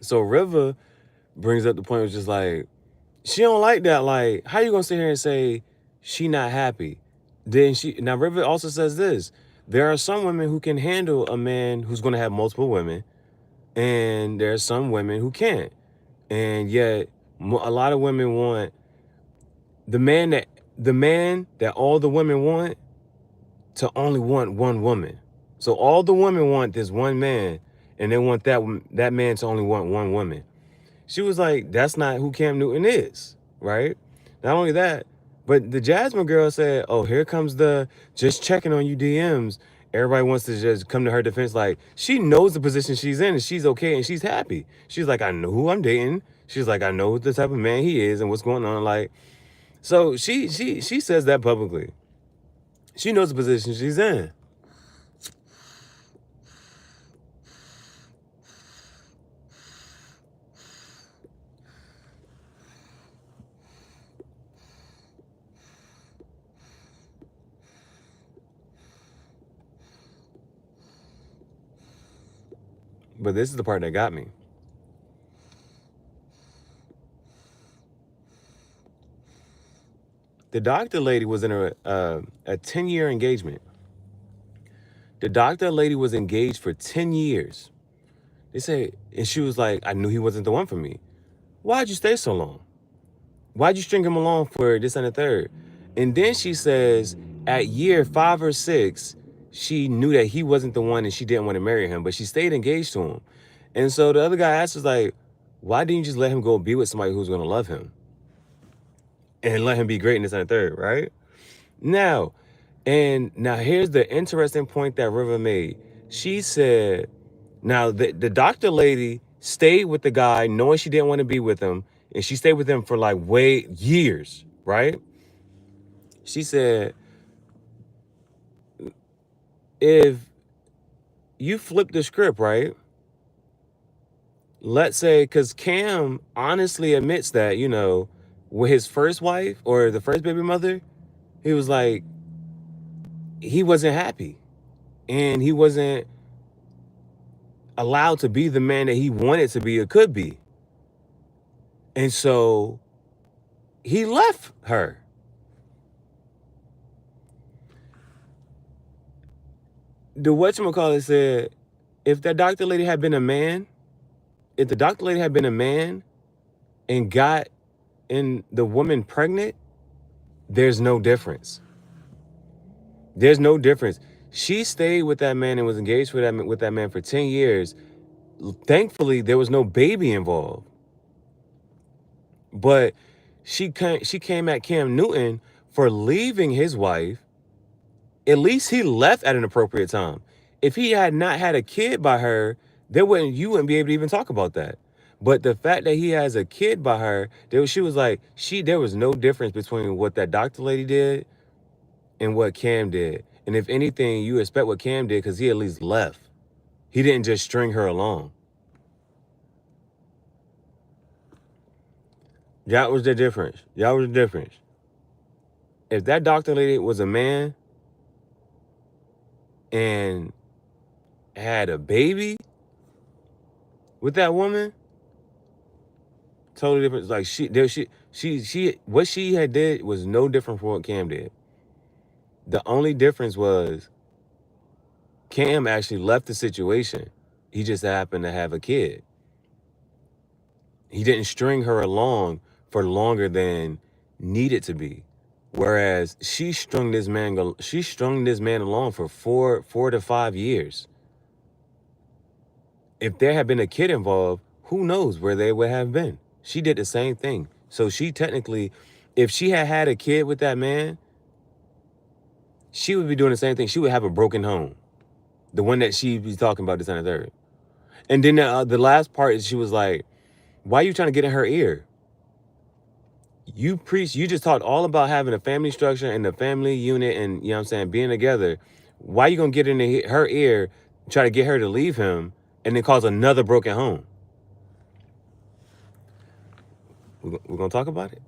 So River brings up the point, was just like, she don't like that. Like, how you gonna sit here and say she not happy? Then now River also says this: there are some women who can handle a man who's gonna have multiple women, and there are some women who can't. And yet, a lot of women want the man that all the women want to only want one woman. So all the women want this one man, and they want that man to only want one woman. She was like, that's not who Cam Newton is, right? Not only that, but the Jasmine girl said, oh, here comes the just checking on you DMs. Everybody wants to just come to her defense. Like, she knows the position she's in and she's okay and she's happy. She's like, I know who I'm dating. She's like, I know the type of man he is and what's going on. Like, so she says that publicly. She knows the position she's in. But this is the part that got me. The doctor lady was in a 10-year engagement. The doctor lady was engaged for 10 years. They say, and she was like, I knew he wasn't the one for me. Why'd you stay so long? Why'd you string him along for this and the third? And then she says, at year 5 or 6, she knew that he wasn't the one and she didn't want to marry him, but she stayed engaged to him. And so the other guy asked us, like, why didn't you just let him go be with somebody who's going to love him? And let him be great in this and the third, right? Now here's the interesting point that River made. She said, now the doctor lady stayed with the guy knowing she didn't want to be with him, and she stayed with him for like years, right? She said, if you flip the script, right? Let's say, because Cam honestly admits that, with his first wife or the first baby mother, he was like, he wasn't happy and he wasn't allowed to be the man that he wanted to be or could be. And so he left her. The whatchamacallit said, if that doctor lady had been a man, if the doctor lady had been a man and got in the woman pregnant, there's no difference. There's no difference. She stayed with that man and was engaged with that man for 10 years. Thankfully, there was no baby involved. But she came at Cam Newton for leaving his wife. At least he left at an appropriate time. If he had not had a kid by her, you wouldn't be able to even talk about that. But the fact that he has a kid by her, she was like, there was no difference between what that doctor lady did and what Cam did. And if anything, you expect what Cam did because he at least left. He didn't just string her along. That was the difference. If that doctor lady was a man and had a baby with that woman, totally different. Like what she had did was no different from what Cam did. The only difference was Cam actually left the situation. He just happened to have a kid. He didn't string her along for longer than needed to be. Whereas she strung this man along for 4 to 5 years. If there had been a kid involved, who knows where they would have been. She did the same thing. So she technically, if she had had a kid with that man, she would be doing the same thing. She would have a broken home. The one that she be talking about, this and the third. And then the last part is she was like, why are you trying to get in her ear? You just talked all about having a family structure and the family unit and, being together. Why are you going to get in her ear, try to get her to leave him, and then cause another broken home? We're going to talk about it?